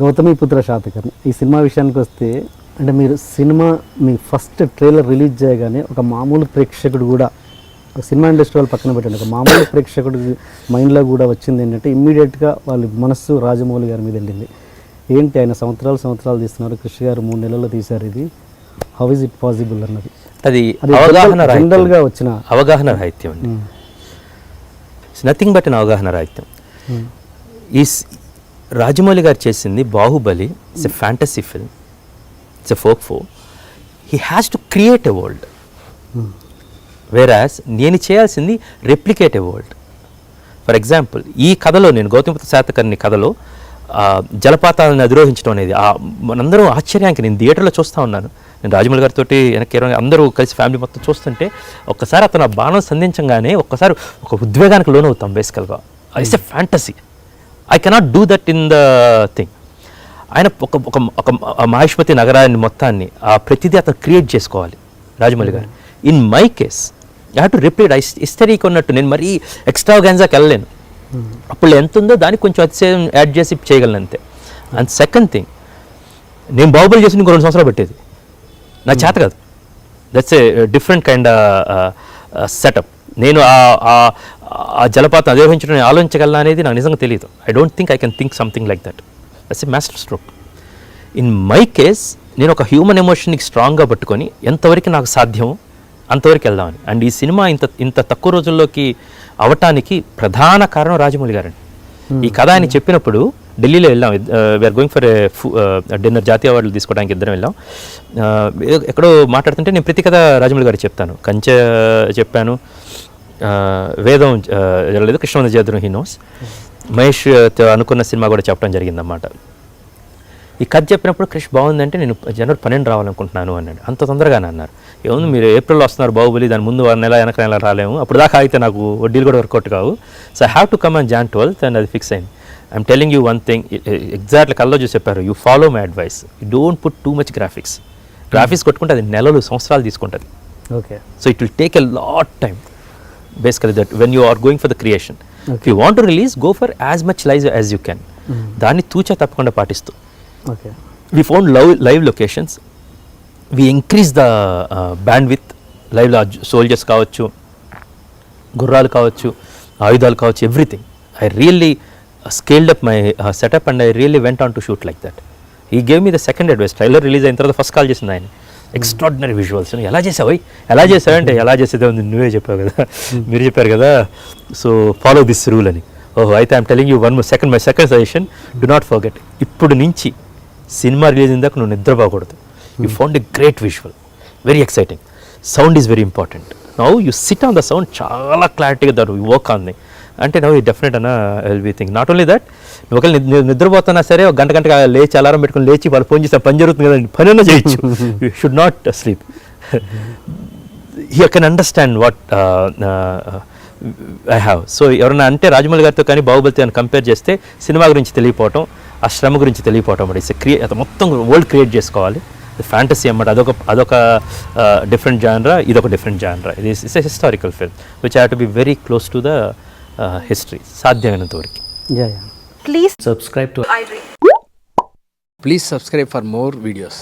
గౌతమిపుత్ర శాతకర్ణి ఈ సినిమా విషయానికి వస్తే, అంటే మీరు సినిమా మీ ఫస్ట్ ట్రైలర్ రిలీజ్ చేయగానే ఒక మామూలు ప్రేక్షకుడు కూడా, సినిమా ఇండస్ట్రీ వాళ్ళు పక్కన పెట్టండి, ఒక మామూలు ప్రేక్షకుడు మైండ్లో కూడా వచ్చింది ఏంటంటే ఇమ్మీడియట్గా వాళ్ళ మనస్సు రాజమౌళి గారి మీద వెళ్ళింది. ఏంటి ఆయన సంవత్సరాలు తీస్తున్నారు, కృషి గారు 3 నెలల్లో తీశారు, ఇది హౌ ఇస్ ఇట్ పాసిబుల్ అన్నది అది జనరల్గా వచ్చిన అవగాహన రాహిత్యం అండి. ఇట్స్ నథింగ్ బట్ అన్ అవగాహన రాహిత్యం. ఈ రాజమౌళి గారు చేసింది Baahubali, it's a fantasy film, it's a folk. He has to create a world, whereas నేను చేయాల్సింది replicate a world. For example ఈ కథలో, నేను గౌతమిపుత్ర శాతకర్ణి కథలో జలపాతాలను అధిరోహించడం అనేది మనందరూ ఆశ్చర్యానికి, నేను థియేటర్లో చూస్తూ ఉన్నాను, నేను రాజమౌళి గారితో వెనక్కి అందరూ కలిసి ఫ్యామిలీ మొత్తం చూస్తుంటే ఒక్కసారి అతను ఆ బాణం సంధించగానే ఒక్కసారి ఒక ఉద్వేగానికి లోనవుతాం బేసికల్గా. It's a fantasy, I cannot do that in the thing. ఆయన ఒక మహిష్మతి నగరాన్ని మొత్తాన్ని ప్రతిదీ అతను క్రియేట్ చేసుకోవాలి రాజమౌళి గారు. In my case I have to repeat, హిస్టరీకి ఉన్నట్టు నేను మరీ ఎక్స్ట్రావాగెన్సాకి వెళ్ళలేను. అప్పుడు ఎంత ఉందో దానికి కొంచెం అతిశయం యాడ్ చేసి చేయగలను అంతే. అండ్ సెకండ్ థింగ్, నేను బాహుబలి చేసి ఇంకో 2 సంవత్సరాలు పెట్టేది నాకు చేత కాదు. That's a different kind setup. నేను ఆ జలపాతం అధిరోహించడం ఆలోచించగలను అనేది నాకు నిజంగా తెలియదు. I don't think I can think something like that. That's a master stroke. In my case నేను ఒక హ్యూమన్ ఎమోషన్ని స్ట్రాంగ్గా పట్టుకొని ఎంతవరకు నాకు సాధ్యమో అంతవరకు వెళ్దామని. అండ్ ఈ సినిమా ఇంత తక్కువ రోజుల్లోకి అవటానికి ప్రధాన కారణం రాజమౌళి గారండి. ఈ కథ ఆయన చెప్పినప్పుడు ఢిల్లీలో వెళ్ళాం, వీఆర్ గోయింగ్ ఫర్ డిన్నర్, జాతీయ అవార్డులు తీసుకోవడానికి ఇద్దరం వెళ్ళాం. ఎక్కడో మాట్లాడుతుంటే నేను ప్రతి కథ రాజమౌళి గారికి చెప్తాను. కంచె చెప్పాను, వేదం లేదు, కృష్ణవంద జయద్రం హీ నోస్, మహేష్ అనుకున్న సినిమా కూడా చెప్పడం జరిగిందన్నమాట. ఈ కథ చెప్పినప్పుడు క్రిష్ బాగుందంటే నేను జనవరి 12 రావాలనుకుంటున్నాను అన్నాడు. అంత తొందరగానే అన్నారు. ఏముంది మీరు ఏప్రిల్లో వస్తున్నారు బాహుబలి, దాని ముందు 1 నెల వెనక నెల రాలేము, అప్పుడు దాకా అయితే నాకు వడ్డీలు కూడా వర్కౌట్ కావు. So I have to come on Jan 12th and అది ఫిక్స్ అయింది. I'm telling you one thing, exactly కల్లో చూసి చెప్పారు, you follow my advice, you don't put too much graphics కొట్టుకుంటే అది నెలలు సంవత్సరాలు తీసుకుంటుంది. Okay, so it will take a lot time basically that when you are going for the creation. If you want to release, go for as much live as you can. దాన్ని తూచా తప్పకుండా పాటిస్తూ we found live locations, we increase the bandwidth, live soldiers కావచ్చు, గుర్రాలు కావచ్చు, ఆయుధాలు కావచ్చు, everything. I really scaled up my setup and I really went on to shoot like that. He gave me the second advice. Trailer release అయిన తర్వాత first call చేసింది ఆయన, extraordinary visuals, ఎలా చేసావంటే ఎలా చేసేదే ఉంది, నువ్వే చెప్పావు కదా, మీరు చెప్పారు కదా, సో ఫాలో దిస్ రూల్ అని. ఓహో, అయితే I'm telling you my second suggestion, do not forget, ఇప్పుడు నుంచి సినిమా రిలీజ్ అయిన దాకా నువ్వు నిద్రపోకూడదు. You found a great visual, very exciting, sound is very important. Now you sit on the sound, చాలా క్లారిటీగా దాన్ని వర్క్ ఆన్ ది అంటే నవ్ డెఫినెట్ అన్న will be thing. Not only that, నువ్వు ఒకవేళ నిద్రపోతున్నా సరే ఒక గంటగా లేచి అలారం పెట్టుకుని లేచి వాళ్ళు ఫోన్ చేస్తే పని జరుగుతుంది కదండి, పని అన్నా చేయొచ్చు. You should not sleep. You can understand what I have. So ఎవరన్నా అంటే రాజమౌళి గారితో కానీ బాహుబలితో అని కంపేర్ చేస్తే సినిమా గురించి తెలియపోవటం, ఆ శ్రమ గురించి తెలియపోవటం, అది మొత్తం వరల్డ్ క్రియేట్ చేసుకోవాలి. ఫ్యాంటసీ అన్నమాట, అదొక డిఫరెంట్ జానరా, ఇదొక డిఫరెంట్ జానరా. ఇది it's a historical film which have to be very close to the history సాధ్యమైనంత వరకు. Please subscribe to Please subscribe for more videos.